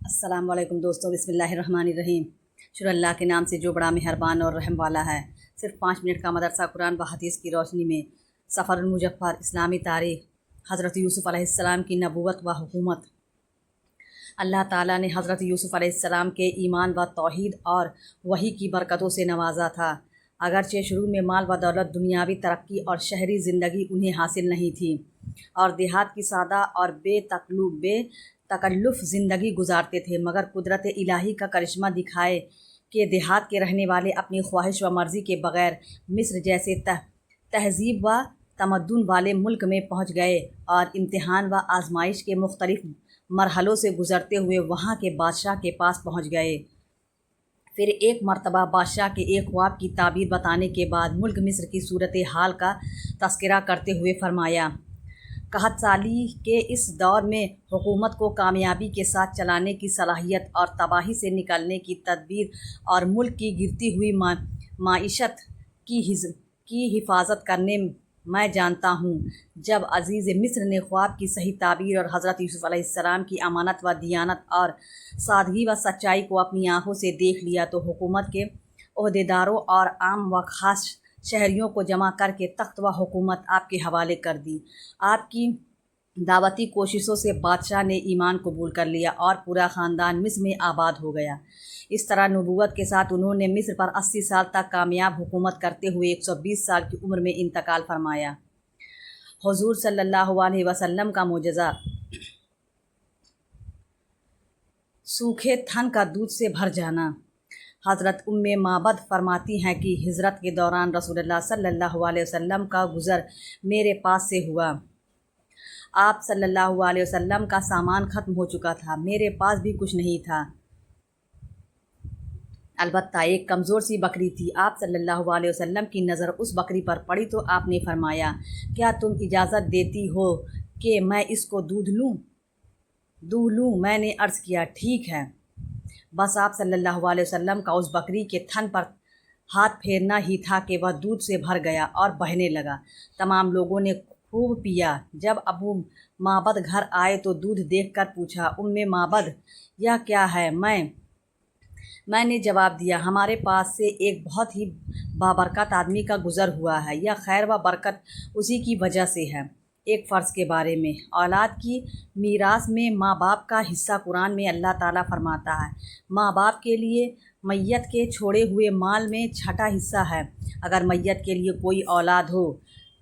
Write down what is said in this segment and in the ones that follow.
السلام علیکم دوستوں، بسم اللہ الرحمن الرحیم۔ شروع اللہ کے نام سے جو بڑا مہربان اور رحم والا ہے۔ صرف 5 منٹ کا مدرسہ قرآن و حدیث کی روشنی میں سفر المظفر، اسلامی تاریخ، حضرت یوسف علیہ السلام کی نبوت و حکومت۔ اللہ تعالیٰ نے حضرت یوسف علیہ السلام کے ایمان و توحید اور وحی کی برکتوں سے نوازا تھا۔ اگرچہ شروع میں مال و دولت، دنیاوی ترقی اور شہری زندگی انہیں حاصل نہیں تھی، اور دیہات کی سادہ اور بے تکلف زندگی گزارتے تھے، مگر قدرت الہی کا کرشمہ دکھائے کہ دیہات کے رہنے والے اپنی خواہش و مرضی کے بغیر مصر جیسے تہذیب و تمدن والے ملک میں پہنچ گئے، اور امتحان و آزمائش کے مختلف مرحلوں سے گزرتے ہوئے وہاں کے بادشاہ کے پاس پہنچ گئے۔ پھر ایک مرتبہ بادشاہ کے ایک خواب کی تعبیر بتانے کے بعد ملک مصر کی صورتحال کا تذکرہ کرتے ہوئے فرمایا، قحط سالی کے اس دور میں حکومت کو کامیابی کے ساتھ چلانے کی صلاحیت اور تباہی سے نکلنے کی تدبیر اور ملک کی گرتی ہوئی معیشت کی حفاظت کرنے میں جانتا ہوں۔ جب عزیز مصر نے خواب کی صحیح تعبیر اور حضرت یوسف علیہ السلام کی امانت و دیانت اور سادگی و سچائی کو اپنی آنکھوں سے دیکھ لیا تو حکومت کے عہدیداروں اور عام و خاص شہریوں کو جمع کر کے تخت و حکومت آپ کے حوالے کر دی۔ آپ کی دعوتی کوششوں سے بادشاہ نے ایمان قبول کر لیا اور پورا خاندان مصر میں آباد ہو گیا۔ اس طرح نبوت کے ساتھ انہوں نے مصر پر 80 سال تک کامیاب حکومت کرتے ہوئے 120 سال کی عمر میں انتقال فرمایا۔ حضور صلی اللہ علیہ وسلم کا معجزہ۔ سوکھے تھن کا دودھ سے بھر جانا۔ حضرت معبد فرماتی ہیں کہ ہجرت کے دوران رسول اللہ صلی اللہ علیہ وسلم کا گزر میرے پاس سے ہوا۔ آپ صلی اللہ علیہ وسلم کا سامان ختم ہو چکا تھا، میرے پاس بھی کچھ نہیں تھا، البتہ ایک کمزور سی بکری تھی۔ آپ صلی اللہ علیہ وسلم کی نظر اس بکری پر پڑی تو آپ نے فرمایا، کیا تم اجازت دیتی ہو کہ میں اس کو دودھ لوں؟ میں نے عرض کیا، ٹھیک ہے۔ بس آپ صلی اللہ علیہ وسلم کا اس بکری کے تھن پر ہاتھ پھیرنا ہی تھا کہ وہ دودھ سے بھر گیا اور بہنے لگا۔ تمام لوگوں نے خوب پیا۔ جب ابو معبد گھر آئے تو دودھ دیکھ کر پوچھا، معبد یہ کیا ہے؟ میں نے جواب دیا، ہمارے پاس سے ایک بہت ہی بابرکت آدمی کا گزر ہوا ہے، یہ خیر و برکت اسی کی وجہ سے ہے۔ ایک فرض کے بارے میں۔ اولاد کی میراث میں ماں باپ کا حصہ قرآن میں اللہ تعالیٰ فرماتا ہے، ماں باپ کے لیے میت کے چھوڑے ہوئے مال میں چھٹا حصہ ہے اگر میت کے لیے کوئی اولاد ہو۔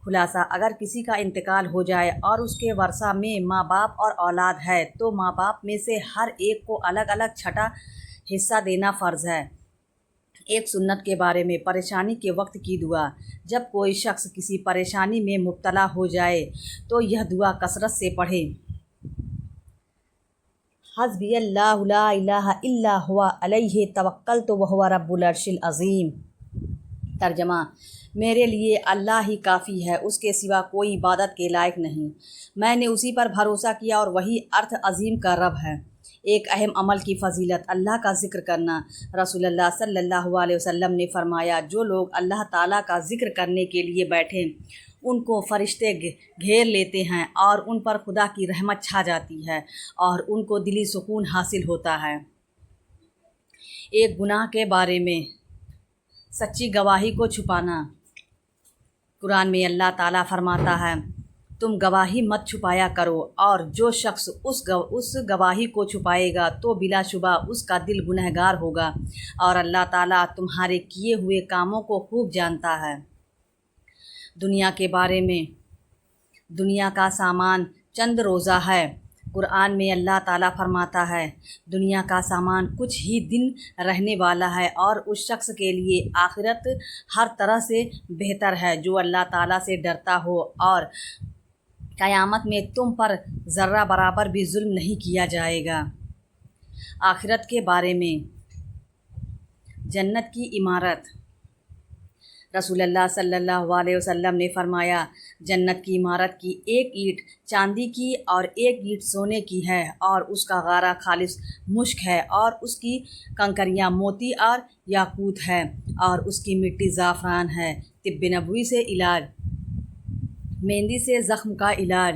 خلاصہ، اگر کسی کا انتقال ہو جائے اور اس کے ورثہ میں ماں باپ اور اولاد ہے تو ماں باپ میں سے ہر ایک کو الگ الگ چھٹا حصہ دینا فرض ہے۔ ایک سنت کے بارے میں۔ پریشانی کے وقت کی دعا۔ جب کوئی شخص کسی پریشانی میں مبتلا ہو جائے تو یہ دعا کثرت سے پڑھے، حسبی اللہ لا الہ الا ہوا علیہ توکلت وہو رب العرش العظیم۔ ترجمہ، میرے لیے اللہ ہی کافی ہے، اس کے سوا کوئی عبادت کے لائق نہیں، میں نے اسی پر بھروسہ کیا اور وہی ارتھ عظیم کا رب ہے۔ ایک اہم عمل کی فضیلت، اللہ کا ذکر کرنا۔ رسول اللہ صلی اللہ علیہ وسلم نے فرمایا، جو لوگ اللہ تعالیٰ کا ذکر کرنے کے لیے بیٹھیں ان کو فرشتے گھیر لیتے ہیں اور ان پر خدا کی رحمت چھا جاتی ہے اور ان کو دلی سکون حاصل ہوتا ہے۔ ایک گناہ کے بارے میں۔ سچی گواہی کو چھپانا۔ قرآن میں اللہ تعالیٰ فرماتا ہے، تم گواہی مت چھپایا کرو، اور جو شخص اس گواہی کو چھپائے گا تو بلا شبہ اس کا دل گنہگار ہوگا، اور اللہ تعالیٰ تمہارے کیے ہوئے کاموں کو خوب جانتا ہے۔ دنیا کے بارے میں۔ دنیا کا سامان چند روزہ ہے۔ قرآن میں اللہ تعالیٰ فرماتا ہے، دنیا کا سامان کچھ ہی دن رہنے والا ہے، اور اس شخص کے لیے آخرت ہر طرح سے بہتر ہے جو اللہ تعالیٰ سے ڈرتا ہو، اور قیامت میں تم پر ذرہ برابر بھی ظلم نہیں کیا جائے گا۔ آخرت کے بارے میں۔ جنت کی عمارت۔ رسول اللہ صلی اللہ علیہ وسلم نے فرمایا، جنت کی عمارت کی ایک اینٹ چاندی کی اور ایک اینٹ سونے کی ہے، اور اس کا غارہ خالص مشک ہے، اور اس کی کنکریاں موتی اور یاقوت ہے، اور اس کی مٹی زعفران ہے۔ طب نبوی سے علاج۔ مہندی سے زخم کا علاج۔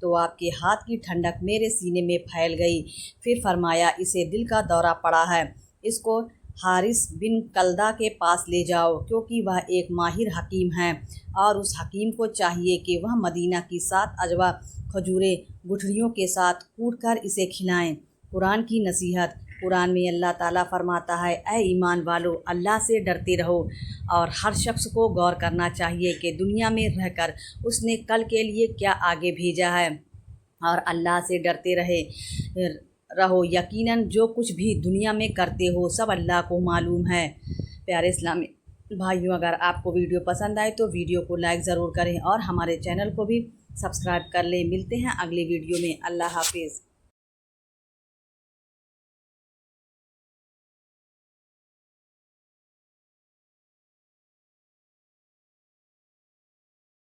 تو آپ کے ہاتھ کی ٹھنڈک میرے سینے میں پھیل گئی۔ پھر فرمایا اسے دل کا دورہ پڑا ہے، اس کو حارث بن کلدہ کے پاس لے جاؤ، کیونکہ وہ ایک ماہر حکیم ہے، اور اس حکیم کو چاہیے کہ وہ مدینہ کی 7 اجوا کھجوریں گٹھلیوں کے ساتھ کوٹ کر اسے کھلائیں۔ قرآن کی نصیحت۔ قرآن میں اللہ تعالیٰ فرماتا ہے، اے ایمان والو، اللہ سے ڈرتے رہو، اور ہر شخص کو غور کرنا چاہیے کہ دنیا میں رہ کر اس نے کل کے لیے کیا آگے بھیجا ہے، اور اللہ سے ڈرتے رہو، یقیناً جو کچھ بھی دنیا میں کرتے ہو سب اللہ کو معلوم ہے۔ پیارے اسلامی بھائیوں، اگر آپ کو ویڈیو پسند آئے تو ویڈیو کو لائک ضرور کریں، اور ہمارے چینل کو بھی سبسکرائب کر لیں۔ ملتے ہیں اگلی ویڈیو میں۔ اللہ حافظ۔